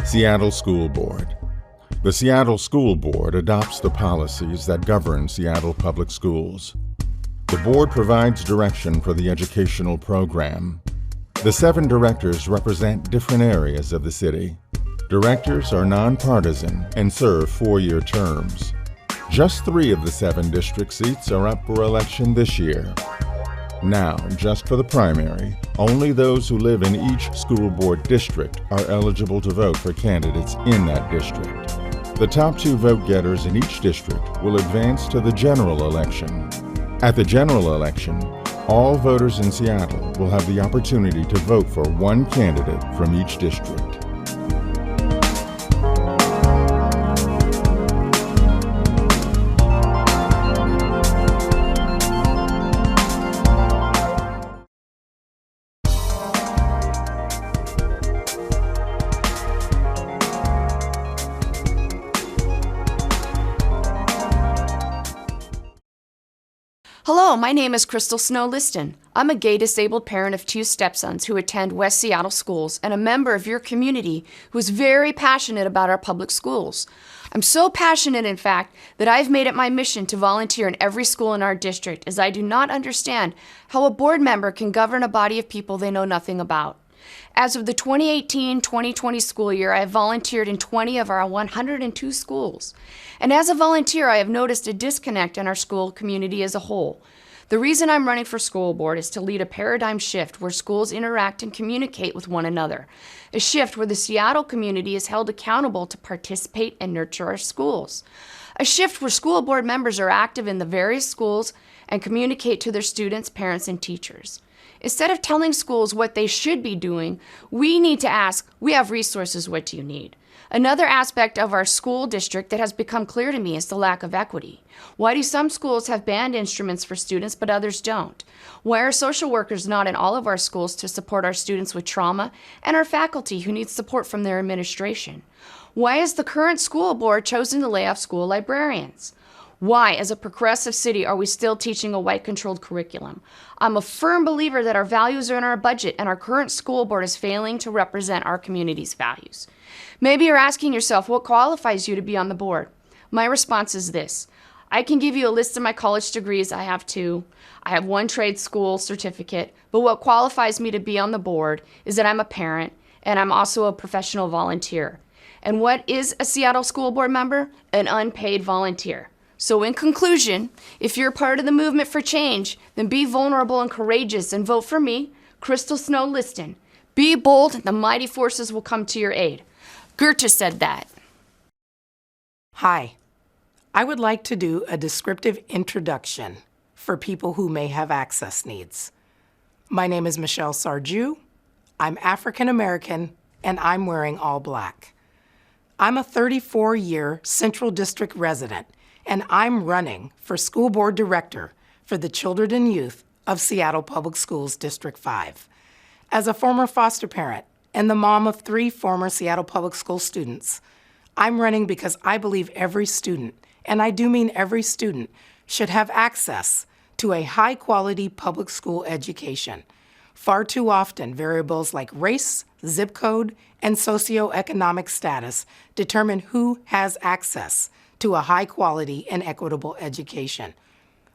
Seattle School Board. The Seattle School Board adopts the policies that govern Seattle Public Schools. The board provides direction for the educational program. The 7 directors represent different areas of the city. Directors are nonpartisan and serve 4-year terms. Just 3 of the 7 district seats are up for election this year. Now, just for the primary, only those who live in each school board district are eligible to vote for candidates in that district. The top 2 vote-getters in each district will advance to the general election. At the general election, all voters in Seattle will have the opportunity to vote for 1 candidate from each district. Hello, my name is Crystal Snow Liston. I'm a gay disabled parent of 2 stepsons who attend West Seattle schools and a member of your community who is very passionate about our public schools. I'm so passionate, in fact, that I've made it my mission to volunteer in every school in our district, as I do not understand how a board member can govern a body of people they know nothing about. As of the 2018-2020 school year, I have volunteered in 20 of our 102 schools. And as a volunteer, I have noticed a disconnect in our school community as a whole. The reason I'm running for school board is to lead a paradigm shift where schools interact and communicate with one another. A shift where the Seattle community is held accountable to participate and nurture our schools. A shift where school board members are active in the various schools and communicate to their students, parents, and teachers. Instead of telling schools what they should be doing, we need to ask, we have resources, what do you need? Another aspect of our school district that has become clear to me is the lack of equity. Why do some schools have band instruments for students but others don't? Why are social workers not in all of our schools to support our students with trauma and our faculty who need support from their administration? Why has the current school board chosen to lay off school librarians? Why, as a progressive city, are we still teaching a white-controlled curriculum? I'm a firm believer that our values are in our budget and our current school board is failing to represent our community's values. Maybe you're asking yourself, what qualifies you to be on the board? My response is this. I can give you a list of my college degrees. I have 2. I have 1 trade school certificate. But what qualifies me to be on the board is that I'm a parent and I'm also a professional volunteer. And what is a Seattle School Board member? An unpaid volunteer. So in conclusion, if you're part of the movement for change, then be vulnerable and courageous and vote for me, Crystal Snow Liston. Be bold, and the mighty forces will come to your aid. Goethe said that. Hi, I would like to do a descriptive introduction for people who may have access needs. My name is Michelle Sarju. I'm African American, and I'm wearing all black. I'm a 34-year Central District resident, and I'm running for School Board Director for the Children and Youth of Seattle Public Schools District 5. As a former foster parent and the mom of 3 former Seattle Public School students, I'm running because I believe every student, and I do mean every student, should have access to a high-quality public school education. Far too often, variables like race, zip code, and socioeconomic status determine who has access to a high-quality and equitable education.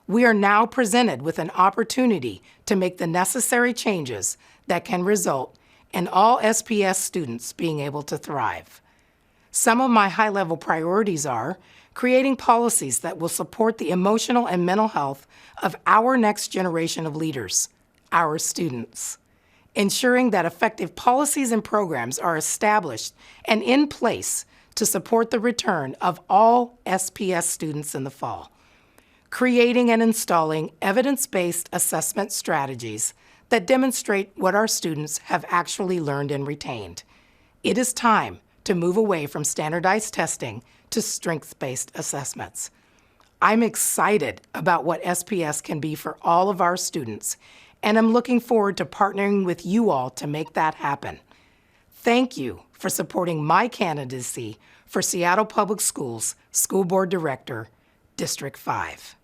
We are now presented with an opportunity to make the necessary changes that can result in all SPS students being able to thrive. Some of my high-level priorities are creating policies that will support the emotional and mental health of our next generation of leaders, our students. Ensuring that effective policies and programs are established and in place to support the return of all SPS students in the fall. Creating and installing evidence-based assessment strategies that demonstrate what our students have actually learned and retained. It is time to move away from standardized testing to strengths-based assessments. I'm excited about what SPS can be for all of our students, and I'm looking forward to partnering with you all to make that happen. Thank you for supporting my candidacy for Seattle Public Schools School Board Director, District 5.